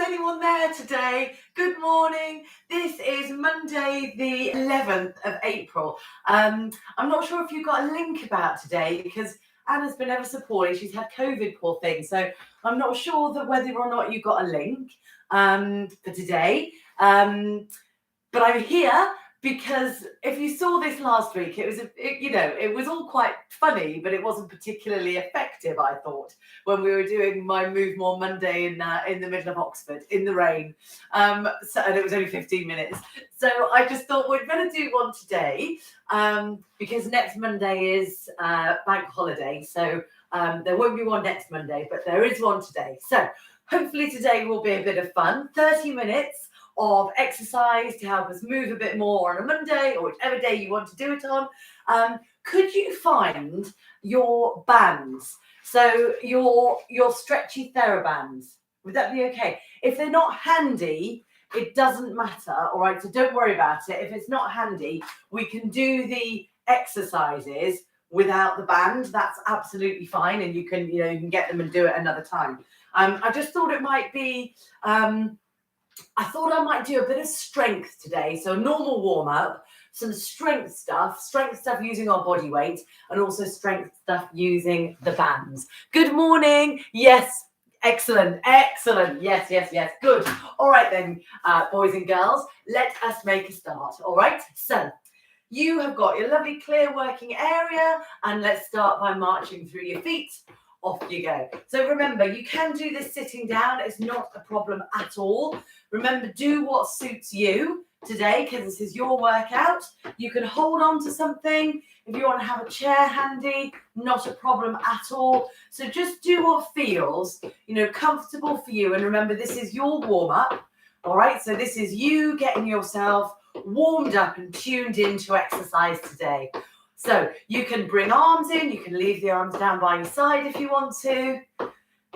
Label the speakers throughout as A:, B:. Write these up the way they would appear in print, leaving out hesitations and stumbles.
A: anyone there today? Good morning. This is Monday, the 11th of April. I'm not sure if you got a link about today because Anna's been ever so poorly. She's had COVID, poor thing. So I'm not sure that whether or not you got a link for today. But I'm here because if you saw this last week, it was all quite funny, but it wasn't particularly effective, I thought, when we were doing my Move More Monday in the middle of Oxford in the rain. And it was only 15 minutes. So I just thought we'd better do one today because next Monday is bank holiday. So there won't be one next Monday, but there is one today. So hopefully today will be a bit of fun. 30 minutes of exercise to help us move a bit more on a Monday or whichever day you want to do it on. Could you find your bands? So your stretchy therabands, would that be okay? If they're not handy, it doesn't matter, all right? So don't worry about it. If it's not handy, we can do the exercises without the band. That's absolutely fine, and you can get them and do it another time. I just thought it might be I thought I might do a bit of strength today. So normal warm-up, some strength stuff using our body weight, and also strength stuff using the bands. Good morning. Yes. Excellent. Yes. Good. All right then, boys and girls, let us make a start. All right. So you have got your lovely clear working area, and let's start by marching through your feet. Off you go. So remember, you can do this sitting down. It's not a problem at all. Remember, do what suits you today because this is your workout. You can hold on to something. If you want to have a chair handy, not a problem at all. So just do what feels, comfortable for you. And remember, this is your warm-up. All right, so this is you getting yourself warmed up and tuned into exercise today. So you can bring arms in, you can leave the arms down by your side if you want to.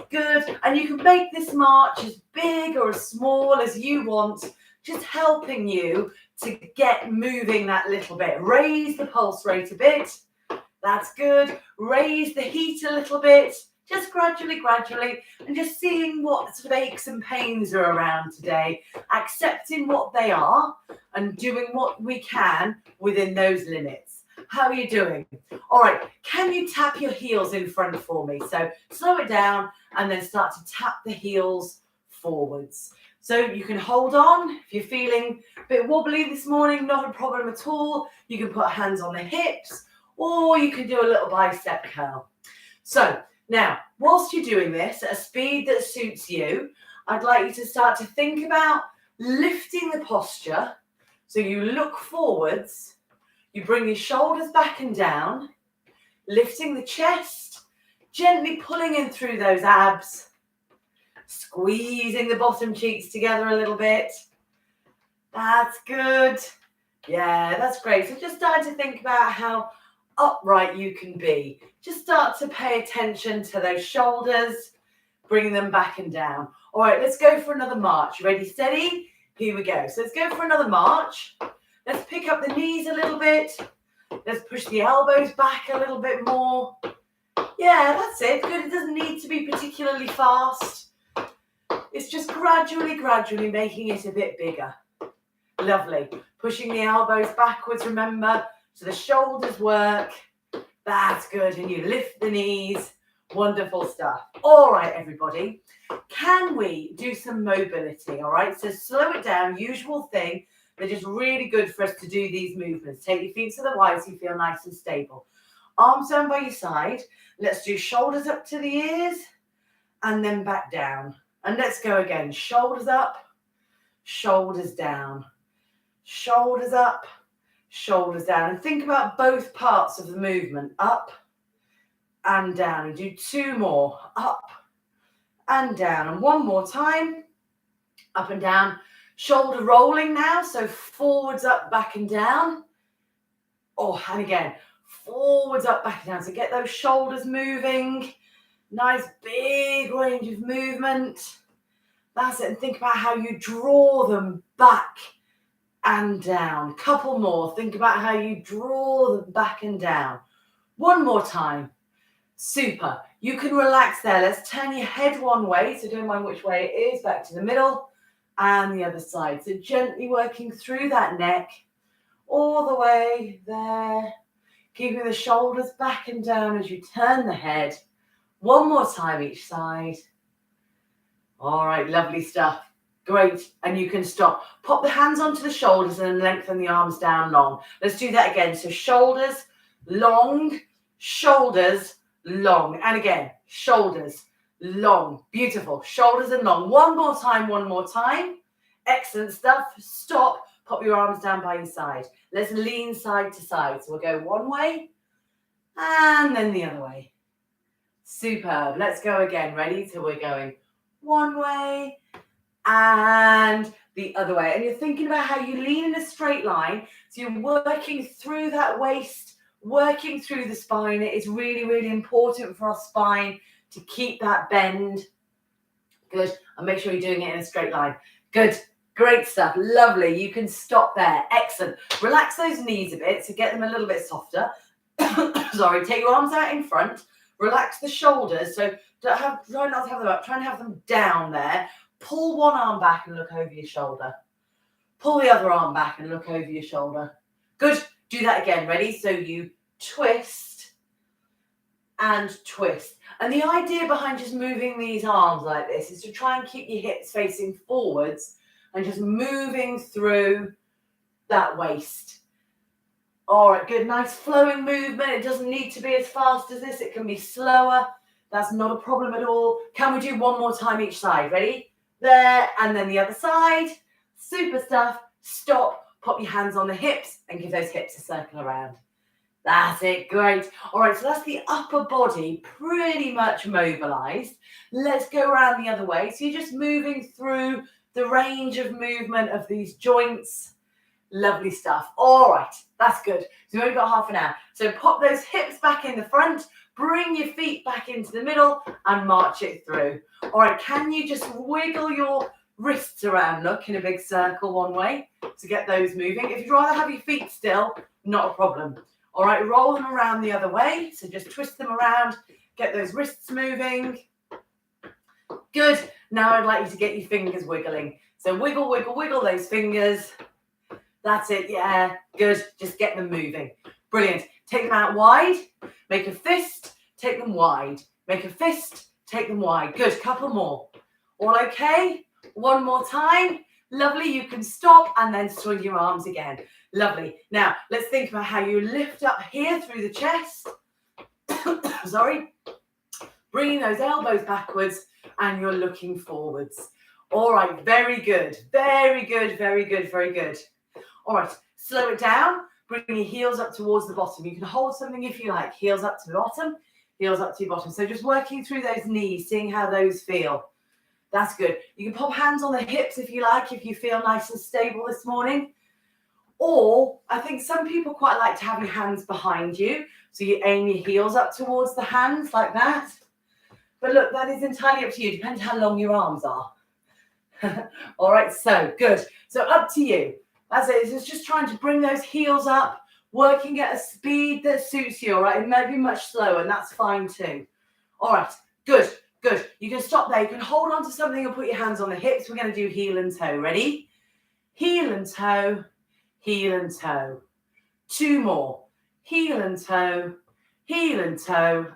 A: Good. And you can make this march as big or as small as you want, just helping you to get moving that little bit. Raise the pulse rate a bit. That's good. Raise the heat a little bit, just gradually, and just seeing what sort of aches and pains are around today, accepting what they are and doing what we can within those limits. How are you doing? All right, can you tap your heels in front for me? So slow it down and then start to tap the heels forwards. So you can hold on. If you're feeling a bit wobbly this morning, not a problem at all. You can put hands on the hips or you can do a little bicep curl. So now, whilst you're doing this at a speed that suits you, I'd like you to start to think about lifting the posture. So you look forwards. You bring your shoulders back and down, lifting the chest, gently pulling in through those abs, squeezing the bottom cheeks together a little bit. That's good. Yeah, that's great. So just start to think about how upright you can be. Just start to pay attention to those shoulders, bringing them back and down. All right, let's go for another march. Ready, steady? Here we go. So let's go for another march. Let's pick up the knees a little bit. Let's push the elbows back a little bit more. Yeah, that's it. Good. It doesn't need to be particularly fast. It's just gradually making it a bit bigger. Lovely. Pushing the elbows backwards, remember, so the shoulders work. That's good. And you lift the knees. Wonderful stuff. All right, everybody. Can we do some mobility? All right. So slow it down. Usual thing. They're just really good for us to do these movements. Take your feet to the wide so you feel nice and stable. Arms down by your side. Let's do shoulders up to the ears and then back down. And let's go again. Shoulders up, shoulders down. Shoulders up, shoulders down. And think about both parts of the movement. Up and down. And do two more. Up and down. And one more time. Up and down. Shoulder rolling now, so forwards, up, back and down. Oh, and again, forwards, up, back and down. So get those shoulders moving. Nice big range of movement. That's it. And think about how you draw them back and down. Couple more. Think about how you draw them back and down. One more time. Super. You can relax there. Let's turn your head one way, so don't mind which way it is, back to the middle, and the other side. So gently working through that neck, all the way there, keeping the shoulders back and down as you turn the head. One more time each side. All right, lovely stuff. Great, and you can stop. Pop the hands onto the shoulders and lengthen the arms down long. Let's do that again. So shoulders, long, shoulders, long. And again, shoulders, long. Beautiful. Shoulders and long. One more time, one more time. Excellent stuff. Stop. Pop your arms down by your side. Let's lean side to side. So we'll go one way and then the other way. Superb. Let's go again. Ready? So we're going one way and the other way. And you're thinking about how you lean in a straight line. So you're working through that waist, working through the spine. It is really, really important for our spine to keep that bend. Good. And make sure you're doing it in a straight line. Good. Great stuff. Lovely. You can stop there. Excellent. Relax those knees a bit to get them a little bit softer. Sorry. Take your arms out in front. Relax the shoulders. So try not to have them up. Try and have them down there. Pull one arm back and look over your shoulder. Pull the other arm back and look over your shoulder. Good. Do that again. Ready? So you twist and twist. And the idea behind just moving these arms like this is to try and keep your hips facing forwards and just moving through that waist. All right, good. Nice flowing movement. It doesn't need to be as fast as this. It can be slower. That's not a problem at all. Can we do one more time each side? Ready? There, and then the other side. Super stuff. Stop. Pop your hands on the hips and give those hips a circle around. That's it. Great. All right, so that's the upper body pretty much mobilized. Let's go around the other way. So you're just moving through the range of movement of these joints. Lovely stuff. All right, that's good. So we've only got half an hour. So pop those hips back in the front, bring your feet back into the middle and march it through. All right, can you just wiggle your wrists around, look, in a big circle one way to get those moving? If you'd rather have your feet still, not a problem. All right, roll them around the other way. So just twist them around, get those wrists moving. Good. Now I'd like you to get your fingers wiggling. So wiggle, wiggle, wiggle those fingers. That's it. Yeah, good. Just get them moving. Brilliant. Take them out wide. Make a fist. Take them wide. Make a fist. Take them wide. Good. Couple more. All okay? One more time. Lovely. You can stop and then swing your arms again. Lovely. Now, let's think about how you lift up here through the chest. Sorry. Bringing those elbows backwards and you're looking forwards. All right. Very good. Very good. Very good. Very good. All right, slow it down. Bring your heels up towards the bottom. You can hold something if you like. Heels up to the bottom, heels up to your bottom. So just working through those knees, seeing how those feel. That's good. You can pop hands on the hips if you like, if you feel nice and stable this morning. Or I think some people quite like to have your hands behind you. So you aim your heels up towards the hands like that. But look, that is entirely up to you. Depends how long your arms are. All right, so good. So up to you. That's it. It's just trying to bring those heels up, working at a speed that suits you, all right? It may be much slower, and that's fine too. All right, good, good. You can stop there. You can hold on to something and put your hands on the hips. We're going to do heel and toe. Ready? Heel and toe, heel and toe. Two more. Heel and toe,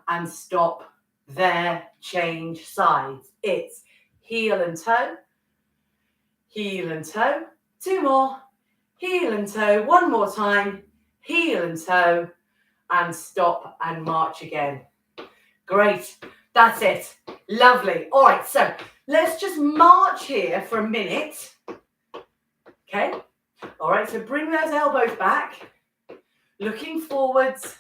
A: and stop there. Change sides. It's heel and toe, two more. Heel and toe, one more time, heel and toe, and stop and march again. Great, that's it. Lovely. All right, so let's just march here for a minute. Okay, all right, so bring those elbows back, looking forwards.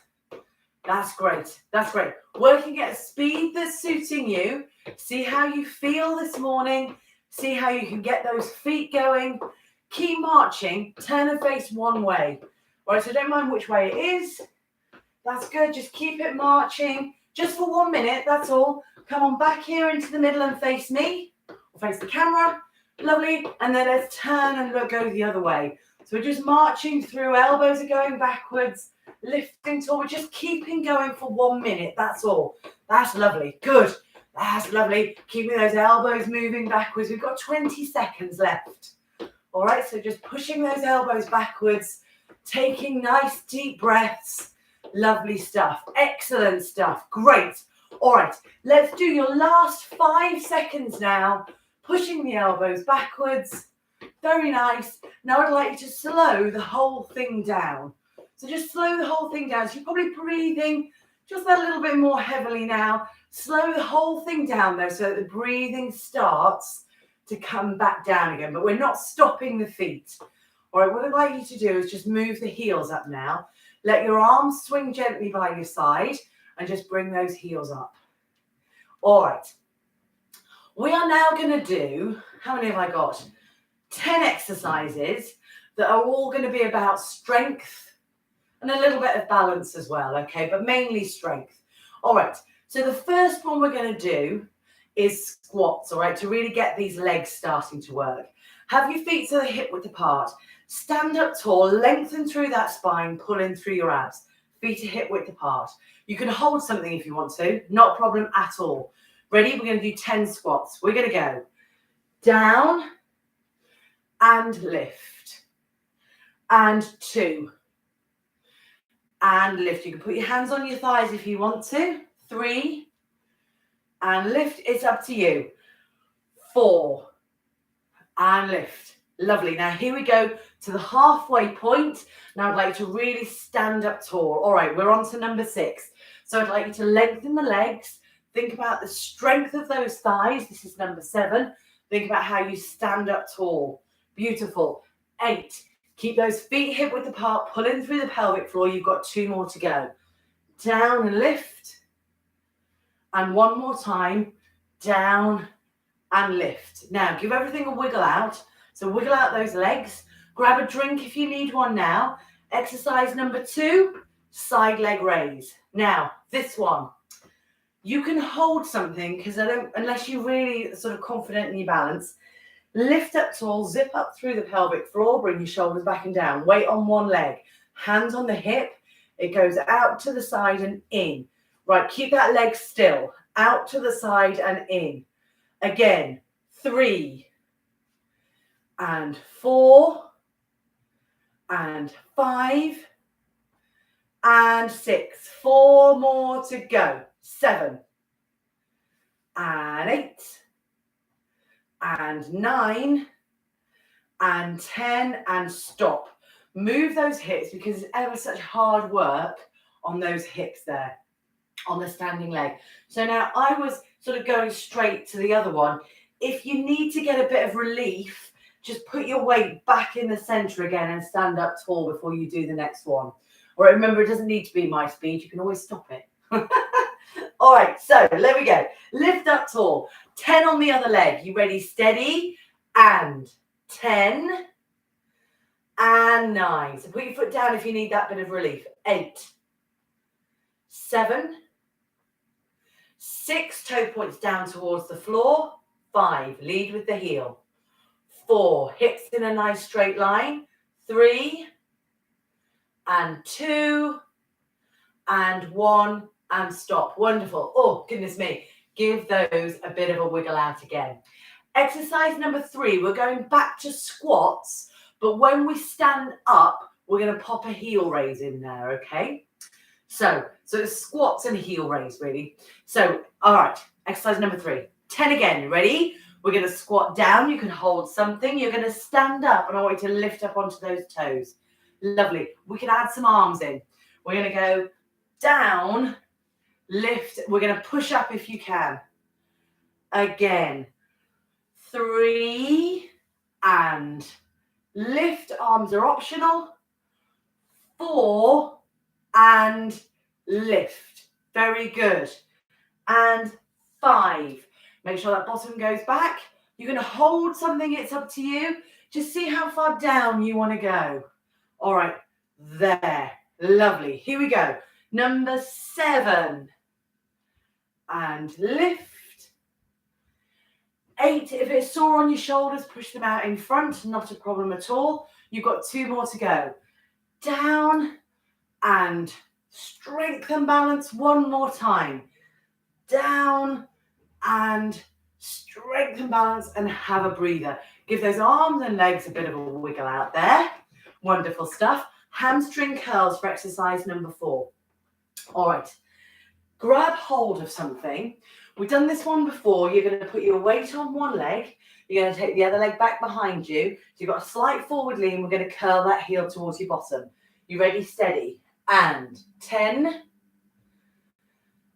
A: That's great, that's great. Working at a speed that's suiting you. See how you feel this morning. See how you can get those feet going. Keep marching, turn and face one way. All right, so don't mind which way it is. That's good. Just keep it marching just for 1 minute. That's all. Come on back here into the middle and face me or face the camera. Lovely. And then let's turn and go the other way. So we're just marching through. Elbows are going backwards, lifting tall. We're just keeping going for 1 minute. That's all. That's lovely. Good. That's lovely. Keeping those elbows moving backwards. We've got 20 seconds left. All right, so just pushing those elbows backwards, taking nice deep breaths. Lovely stuff. Excellent stuff. Great. All right, let's do your last 5 seconds now. Pushing the elbows backwards. Very nice. Now I'd like you to slow the whole thing down. So just slow the whole thing down. So you're probably breathing just a little bit more heavily now. Slow the whole thing down though, so that the breathing starts to come back down again, but we're not stopping the feet. All right, what I'd like you to do is just move the heels up now. Let your arms swing gently by your side and just bring those heels up. All right, we are now going to do, how many have I got? 10 exercises that are all going to be about strength and a little bit of balance as well, okay, but mainly strength. All right, so the first one we're going to do is squats, all right, to really get these legs starting to work. Have your feet so they're hip width apart. Stand up tall, lengthen through that spine, pull in through your abs. Feet are hip width apart. You can hold something if you want to, not a problem at all. Ready? We're going to do 10 squats. We're going to go down and lift and 2 and lift. You can put your hands on your thighs if you want to. 3 and lift. It's up to you. 4 and lift. Lovely. Now here we go to the halfway point. Now I'd like you to really stand up tall. All right, we're on to number 6. So I'd like you to lengthen the legs. Think about the strength of those thighs. This is number 7. Think about how you stand up tall. Beautiful. 8. Keep those feet hip width apart, pulling through the pelvic floor. You've got 2 more to go. Down and lift. And 1 more time. Down and lift. Now give everything a wiggle out. So wiggle out those legs. Grab a drink if you need one now. Exercise number 2, side leg raise. Now this one, you can hold something because unless you're really sort of confident in your balance, lift up tall, zip up through the pelvic floor, bring your shoulders back and down. Weight on one leg, hands on the hip. It goes out to the side and in. Right, keep that leg still. Out to the side and in. Again, 3 and 4 and 5 and 6. 4 more to go. 7 and 8 and 9 and 10 and stop. Move those hips because it's ever such hard work on those hips there, on the standing leg. So now I was sort of going straight to the other one. If you need to get a bit of relief, just put your weight back in the center again and stand up tall before you do the next one. All right, remember, it doesn't need to be my speed. You can always stop it. All right, so there we go. Lift up tall. 10 on the other leg. You ready? Steady. And 10 and 9. So put your foot down if you need that bit of relief. 8, 7, 6, toe points down towards the floor. 5, lead with the heel. 4, hips in a nice straight line. 3 and 2 and 1 and stop. Wonderful. Oh, goodness me. Give those a bit of a wiggle out again. Exercise number 3, we're going back to squats, but when we stand up, we're going to pop a heel raise in there, okay? So it's squats and heel raise, really. So, all right, exercise number 3. 10 again, ready? We're going to squat down. You can hold something. You're going to stand up, and I want you to lift up onto those toes. Lovely. We can add some arms in. We're going to go down, lift. We're going to push up if you can. Again. 3 and lift. Arms are optional. 4 and lift. Very good. And 5. Make sure that bottom goes back. You're going to hold something. It's up to you. Just see how far down you want to go. All right. There. Lovely. Here we go. Number 7. And lift. 8. If it's sore on your shoulders, push them out in front. Not a problem at all. You've got 2 more to go. Down and strength and balance one more time. down, and strength and balance, and have a breather. Give those arms and legs a bit of a wiggle out there. Wonderful stuff. Hamstring curls for exercise number 4. All right, grab hold of something. We've done this one before. You're going to put your weight on one leg. You're going to take the other leg back behind you. So you've got a slight forward lean. We're going to curl that heel towards your bottom. You ready? Steady. And 10,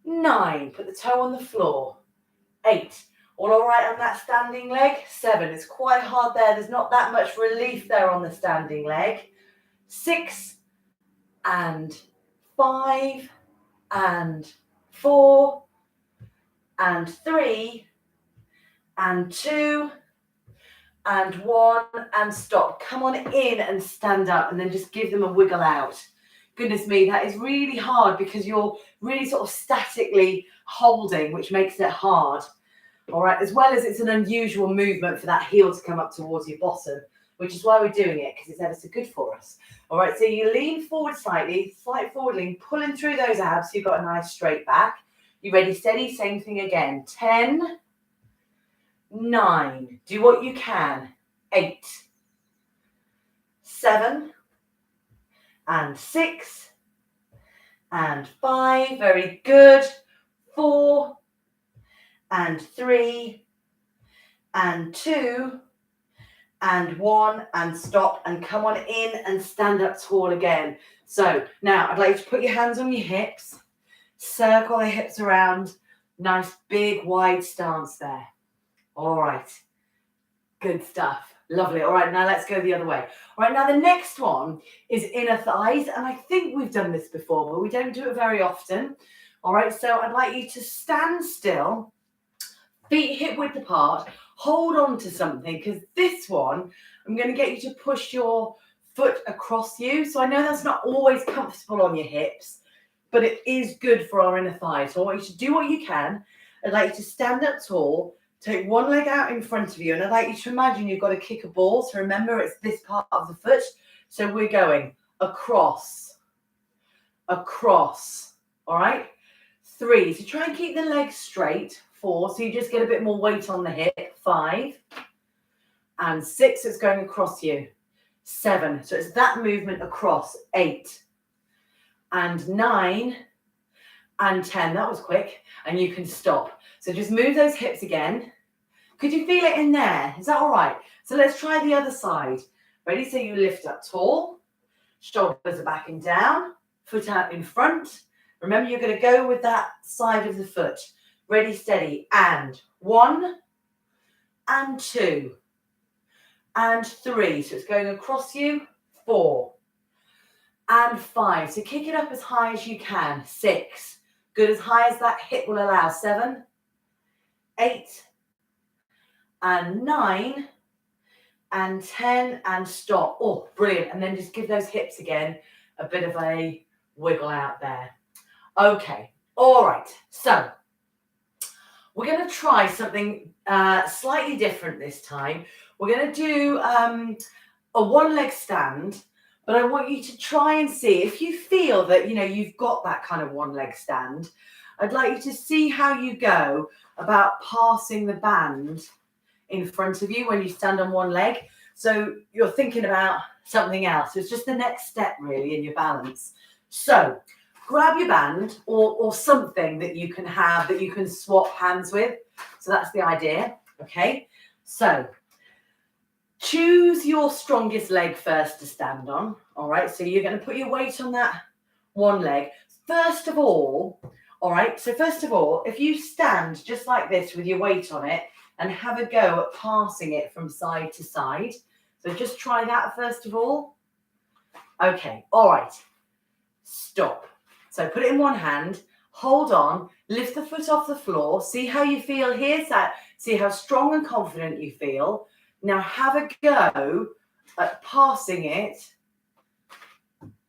A: 9. Put the toe on the floor. 8. All right on that standing leg. 7. It's quite hard there. There's not that much relief there on the standing leg. 6 and 5 and 4 and 3 and 2 and 1 and stop. Come on in and stand up, and then just give them a wiggle out. Goodness me, that is really hard because you're really sort of statically holding, which makes it hard. All right, as well as it's an unusual movement for that heel to come up towards your bottom, which is why we're doing it, because it's ever so good for us. All right, so you lean forward slightly, slight forward lean, pulling through those abs so you've got a nice straight back. You ready, steady, same thing again. 10, 9, do what you can. 8, 7, and 6, and 5, very good. 4, and 3, and 2, and 1, and stop, and come on in and stand up tall again. So now I'd like you to put your hands on your hips, circle the hips around, nice big wide stance there. All right, good stuff, lovely. All right, now let's go the other way. All right, now the next one is inner thighs, and I think we've done this before, but we don't do it very often. All right, so I'd like you to stand still, feet hip width apart, hold on to something, because this one, I'm going to get you to push your foot across you. So I know that's not always comfortable on your hips, but it is good for our inner thighs. So I want you to do what you can. I'd like you to stand up tall, take one leg out in front of you, and I'd like you to imagine you've got to kick a ball. So remember, it's this part of the foot. So we're going across, across, all right? 3, so try and keep the legs straight. 4, so you just get a bit more weight on the hip. 5 and 6, it's going across you. 7, so it's that movement across. 8 and 9 and 10, that was quick, and you can stop. So just move those hips again. Could you feel it in there? Is that all right? So let's try the other side. Ready? So you lift up tall, shoulders are back and down, foot out in front. Remember, you're going to go with that side of the foot. Ready, steady, and 1 and 2 and 3. So it's going across you. 4 and 5. So kick it up as high as you can. 6. Good, as high as that hip will allow. 7, 8, and 9, and 10, and stop. Oh, brilliant. And then just give those hips again a bit of a wiggle out there. Okay, all right. So we're going to try something slightly different this time. We're going to do a one-leg stand, but I want you to try and see if you feel that, you know, you've got that kind of one-leg stand. I'd like you to see how you go about passing the band in front of you when you stand on one leg. So you're thinking about something else. It's just the next step, really, in your balance. So grab your band or something that you can have that you can swap hands with. So that's the idea, okay? So choose your strongest leg first to stand on, all right? So you're going to put your weight on that one leg. First of all, all right, so first of all, if you stand just like this with your weight on it and have a go at passing it from side to side. So just try that first of all. Okay, all right, stop. So put it in one hand, hold on, lift the foot off the floor, see how you feel. Here's that, see how strong and confident you feel. Now have a go at passing it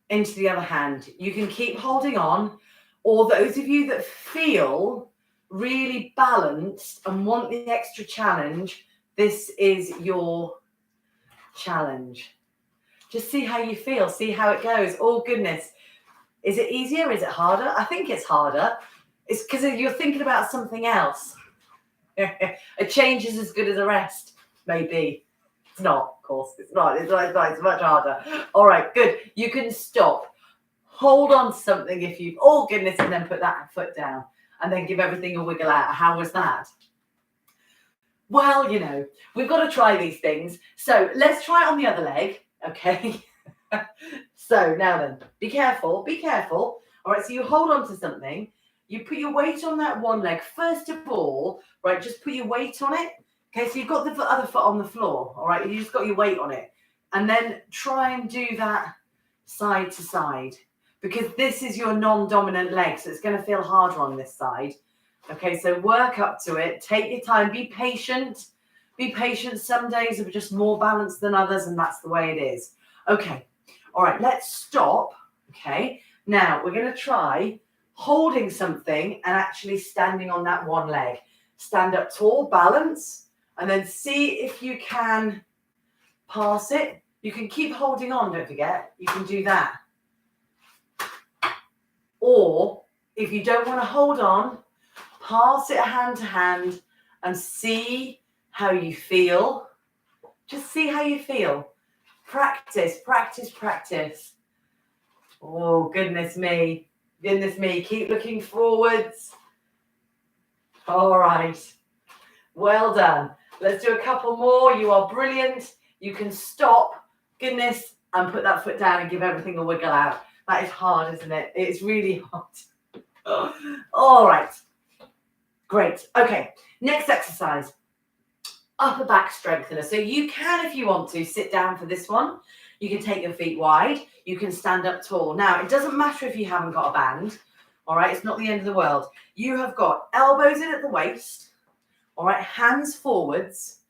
A: into the other hand. You can keep holding on, or those of you that feel really balanced and want the extra challenge, this is your challenge. Just see how you feel, see how it goes. Oh goodness. Is it easier? Is it harder? I think it's harder. It's because you're thinking about something else. A change is as good as a rest, maybe. It's not, of course. It's not. It's much harder. All right, good. You can stop. Hold on to something if you, oh goodness, and then put that foot down and then give everything a wiggle out. How was that? Well, you know, we've got to try these things. So let's try it on the other leg, okay? So now then, be careful, be careful. All right, so you hold on to something. You put your weight on that one leg. First of all, right, just put your weight on it. Okay, so you've got the other foot on the floor, all right? You just got your weight on it. And then try and do that side to side because this is your non-dominant leg, so it's going to feel harder on this side. Okay, so work up to it. Take your time. Be patient. Be patient. Some days are just more balanced than others, and that's the way it is. Okay, all right, let's stop. Okay, now we're going to try holding something and actually standing on that one leg. Stand up tall, balance, and then see if you can pass it. You can keep holding on, don't forget. You can do that. Or if you don't want to hold on, pass it hand to hand and see how you feel. Just see how you feel. Practice, practice, practice. Oh, goodness me. Goodness me. Keep looking forwards. All right. Well done. Let's do a couple more. You are brilliant. You can stop, goodness, and put that foot down and give everything a wiggle out. That is hard, isn't it? It's really hard. All right. Great. Okay. Next exercise. Upper back strengthener. So you can, if you want to, sit down for this one. You can take your feet wide. You can stand up tall. Now, it doesn't matter if you haven't got a band. All right. It's not the end of the world. You have got elbows in at the waist. All right. Hands forwards.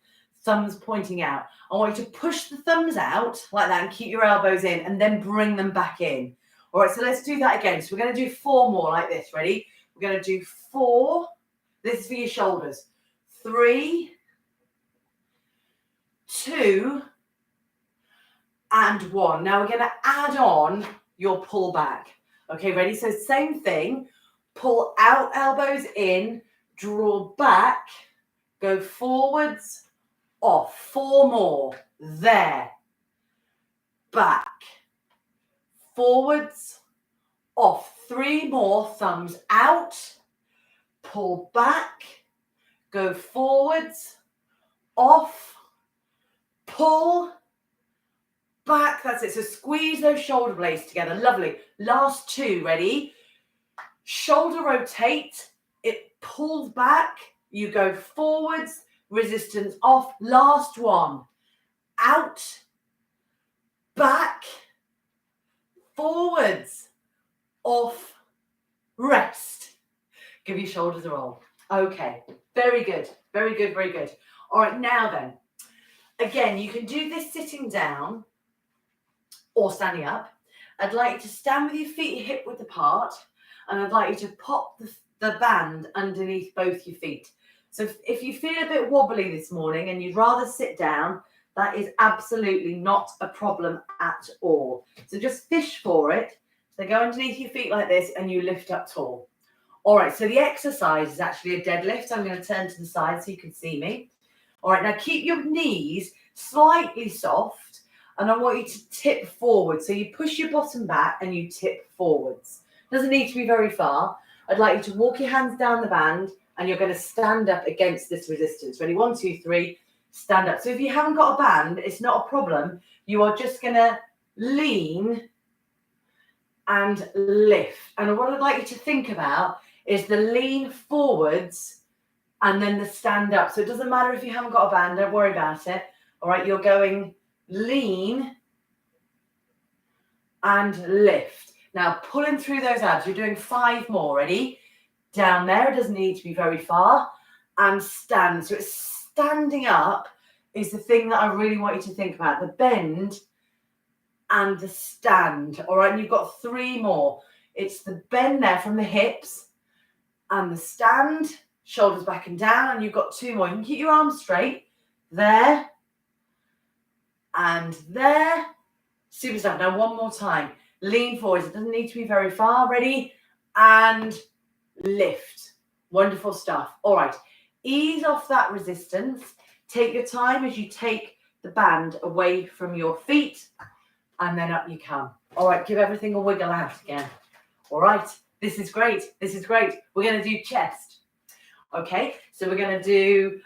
A: Thumbs pointing out. I want you to push the thumbs out like that and keep your elbows in and then bring them back in. All right. So let's do that again. So we're going to do 4 more like this. Ready? We're going to do 4. This is for your shoulders. 3, 2, and 1. Now we're going to add on your pull back. Okay, ready? So same thing. Pull out, elbows in, draw back, go forwards, off. 4 more. There. Back. Forwards, off. 3 more. Thumbs out. Pull back. Go forwards, off. Pull back. That's it. So squeeze those shoulder blades together. Lovely. Last 2. Ready? Shoulder rotate. It pulls back. You go forwards. Resistance off. Last 1. Out. Back. Forwards. Off. Rest. Give your shoulders a roll. Okay. Very good. Very good. Very good. All right. Now then. Again, you can do this sitting down or standing up. I'd like you to stand with your feet hip width apart, and I'd like you to pop the band underneath both your feet. So if you feel a bit wobbly this morning and you'd rather sit down, that is absolutely not a problem at all. So just fish for it. So go underneath your feet like this and you lift up tall. All right, so the exercise is actually a deadlift. I'm going to turn to the side so you can see me. All right, now keep your knees slightly soft, and I want you to tip forward. So you push your bottom back and you tip forwards. Doesn't need to be very far. I'd like you to walk your hands down the band, and you're going to stand up against this resistance. Ready? 1, 2, 3, stand up. So if you haven't got a band, it's not a problem. You are just going to lean and lift. And what I'd like you to think about is the lean forwards and then the stand up. So it doesn't matter if you haven't got a band, don't worry about it. All right, you're going lean and lift. Now pulling through those abs, you're doing 5 more. Ready? Down there, it doesn't need to be very far. And stand. So it's standing up is the thing that I really want you to think about. The bend and the stand. All right, and you've got 3 more. It's the bend there from the hips and the stand. Shoulders back and down, and you've got 2 more. You can keep your arms straight. There. And there. Super stand. Now 1 more time. Lean forwards. It doesn't need to be very far. Ready? And lift. Wonderful stuff. All right, ease off that resistance. Take your time as you take the band away from your feet, and then up you come. All right, give everything a wiggle out again. All right, this is great. This is great. We're going to do chest. Okay, so we're going to do,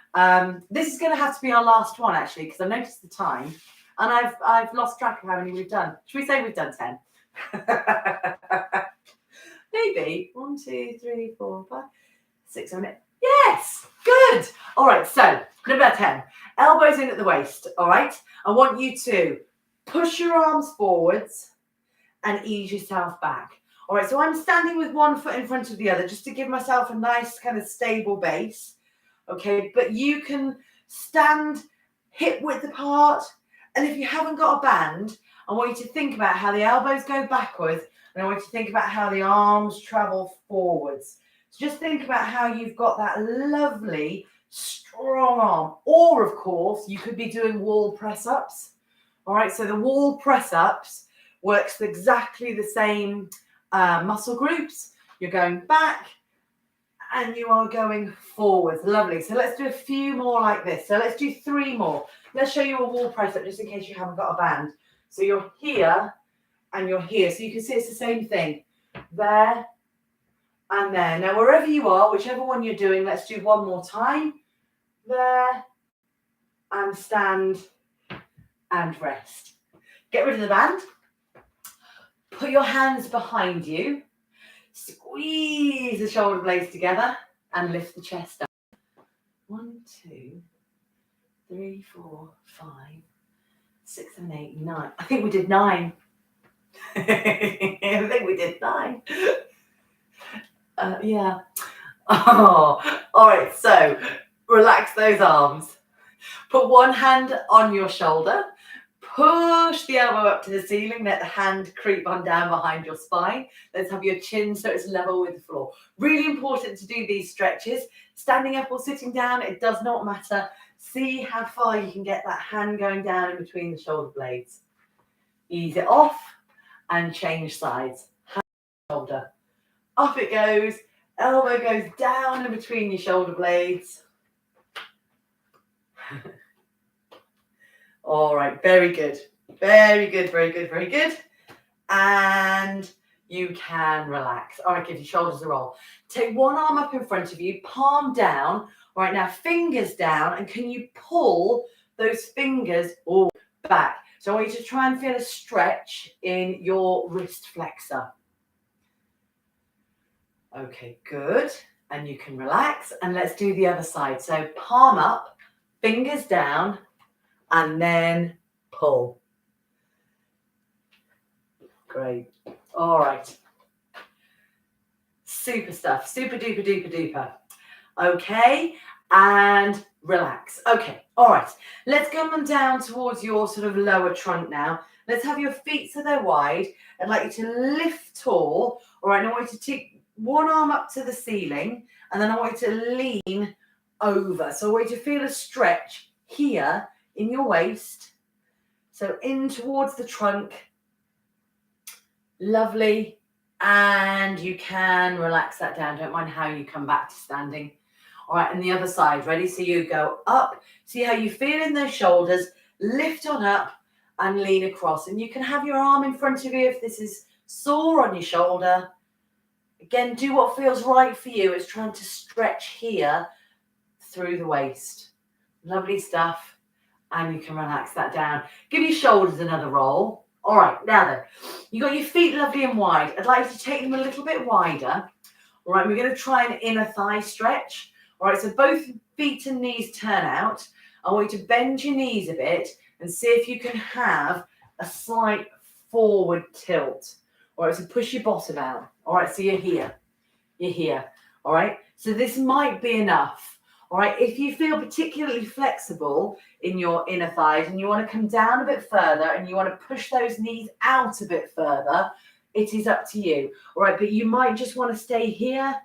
A: this is going to have to be our last one actually, because I've noticed the time and I've lost track of how many we've done. Should we say we've done 10? Maybe 1, 2, 3, 4, 5, 6, 7, 8. Yes, good. All right, so number 10, elbows in at the waist. All right, I want you to push your arms forwards and ease yourself back. All right, so I'm standing with one foot in front of the other just to give myself a nice kind of stable base. Okay, but you can stand hip width apart. And if you haven't got a band, I want you to think about how the elbows go backwards, and I want you to think about how the arms travel forwards. So just think about how you've got that lovely, strong arm. Or, of course, you could be doing wall press-ups. All right, so the wall press-ups works exactly the same muscle groups. You're going back and you are going forwards. Lovely. So let's do a few more like this. So let's do 3 more. Let's show you a wall press up just in case you haven't got a band. So you're here and you're here. So you can see it's the same thing. There and there. Now wherever you are, whichever one you're doing, let's do one more time. There and stand and rest. Get rid of the band. Put your hands behind you. Squeeze the shoulder blades together and lift the chest up. 1, 2, 3, 4, 5, 6, 7, 8, 9. I think we did 9. I think we did 9. Yeah. Oh, all right. So relax those arms. Put one hand on your shoulder. Push the elbow up to the ceiling. Let the hand creep on down behind your spine. Let's have your chin so it's level with the floor. Really important to do these stretches. Standing up or sitting down, it does not matter. See how far you can get that hand going down in between the shoulder blades. Ease it off and change sides. Hand, shoulder. Up it goes. Elbow goes down in between your shoulder blades. All right, very good. Very good, very good, very good. And you can relax. All right, give your shoulders a roll. Take one arm up in front of you, palm down. All right, now fingers down. And can you pull those fingers back? So I want you to try and feel a stretch in your wrist flexor. Okay, good. And you can relax. And let's do the other side. So palm up, fingers down, and then pull. Great. All right. Super stuff. Super duper duper duper. Okay. And relax. Okay. All right. Let's come on down towards your sort of lower trunk now. Let's have your feet so they're wide. I'd like you to lift tall. All right. And I want you to take one arm up to the ceiling. And then I want you to lean over. So I want you to feel a stretch here in your waist. So in towards the trunk. Lovely. And you can relax that down. Don't mind how you come back to standing. All right, and the other side. Ready? So you go up. See how you feel in those shoulders. Lift on up and lean across. And you can have your arm in front of you if this is sore on your shoulder. Again, do what feels right for you. It's trying to stretch here through the waist. Lovely stuff. And you can relax that down. Give your shoulders another roll. All right, now then, you got your feet lovely and wide. I'd like you to take them a little bit wider. All right, we're going to try an inner thigh stretch. All right, so both feet and knees turn out. I want you to bend your knees a bit and see if you can have a slight forward tilt. All right, so push your bottom out. All right, so you're here. You're here. All right, so this might be enough. All right, if you feel particularly flexible in your inner thighs and you want to come down a bit further and you want to push those knees out a bit further, it is up to you. All right, but you might just want to stay here.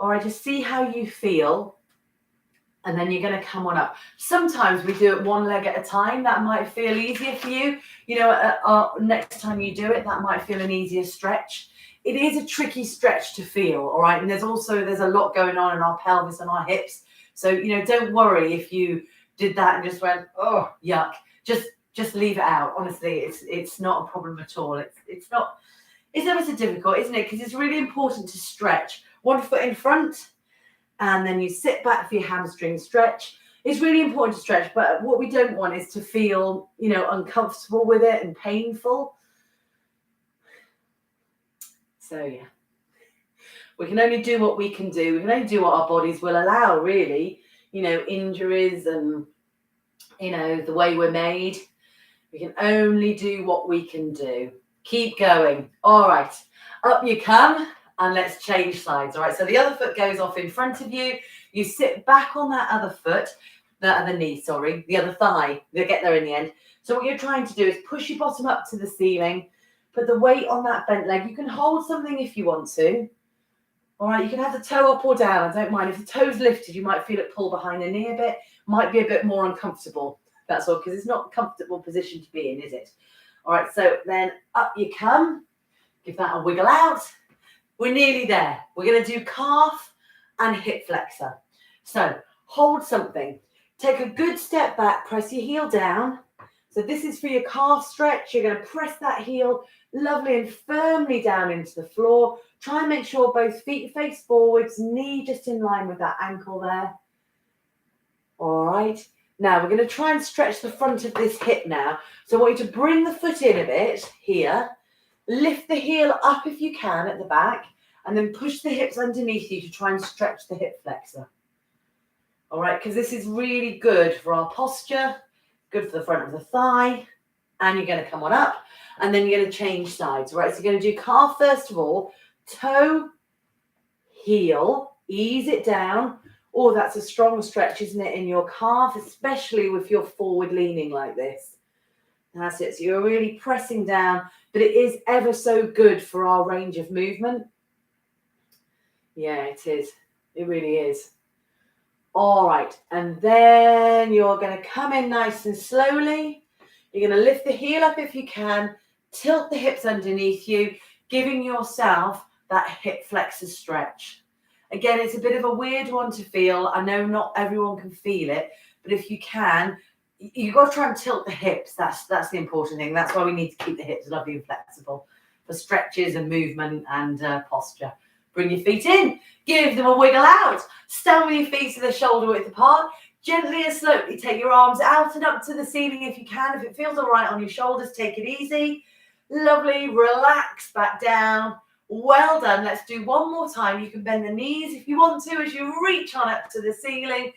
A: All right, just see how you feel And then you're going to come on up. Sometimes we do it one leg at a time. That might feel easier for you. You know, next time you do it, that might feel an easier stretch. It is a tricky stretch to feel, all right? And there's a lot going on in our pelvis and our hips. So, you know, don't worry if you did that and just went, oh, yuck. Just leave it out. Honestly, it's not a problem at all. It's never so difficult, isn't it? Because it's really important to stretch. One foot in front, and then you sit back for your hamstring stretch. It's really important to stretch, but what we don't want is to feel, you know, uncomfortable with it and painful. So, yeah. We can only do what we can do. We can only do what our bodies will allow, really. You know, injuries and, you know, the way we're made. We can only do what we can do. Keep going. All right. Up you come. And let's change sides. All right, so the other foot goes off in front of you. You sit back on that other foot, the other knee, sorry, the other thigh. You'll get there in the end. So what you're trying to do is push your bottom up to the ceiling. Put the weight on that bent leg. You can hold something if you want to. All right, you can have the toe up or down. I don't mind. If the toe's lifted, you might feel it pull behind the knee a bit. Might be a bit more uncomfortable. That's all, because it's not a comfortable position to be in, is it? All right, so then up you come. Give that a wiggle out. We're nearly there. We're going to do calf and hip flexor. So hold something. Take a good step back. Press your heel down. So this is for your calf stretch. You're going to press that heel lovely and firmly down into the floor. Try and make sure both feet face forwards, knee just in line with that ankle there. All right. Now we're going to try and stretch the front of this hip now. So I want you to bring the foot in a bit here. Lift the heel up if you can at the back, and then push the hips underneath you to try and stretch the hip flexor. All right, because this is really good for our posture, good for the front of the thigh, and you're going to come on up, and then you're going to change sides. All right, so you're going to do calf first of all, toe, heel, ease it down. Oh, that's a strong stretch, isn't it, in your calf, especially if you're forward leaning like this. That's it. So you're really pressing down, but it is ever so good for our range of movement. Yeah, it is. It really is. All right. And then you're going to come in nice and slowly. You're going to lift the heel up if you can, tilt the hips underneath you, giving yourself that hip flexor stretch. Again, it's a bit of a weird one to feel. I know not everyone can feel it, but if you can, you've got to try and tilt the hips. That's the important thing. That's why we need to keep the hips lovely and flexible for stretches and movement and posture. Bring your feet in. Give them a wiggle out. Stand with your feet to the shoulder width apart. Gently and slowly take your arms out and up to the ceiling if you can. If it feels all right on your shoulders, take it easy. Lovely. Relax back down. Well done. Let's do one more time. You can bend the knees if you want to as you reach on up to the ceiling.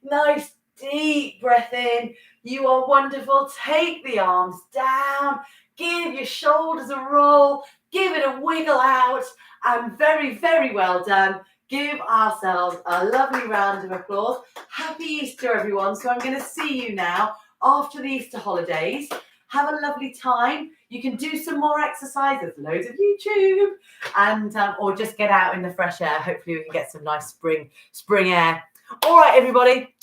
A: Nice deep breath in. You are wonderful. Take the arms down. Give your shoulders a roll. Give it a wiggle out. And very, very well done. Give ourselves a lovely round of applause. Happy Easter, everyone. So I'm going to see you now after the Easter holidays. Have a lovely time. You can do some more exercise. There's loads of YouTube. And or just get out in the fresh air. Hopefully we can get some nice spring air. All right, everybody.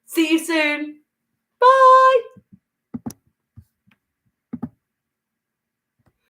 A: See you soon. Bye.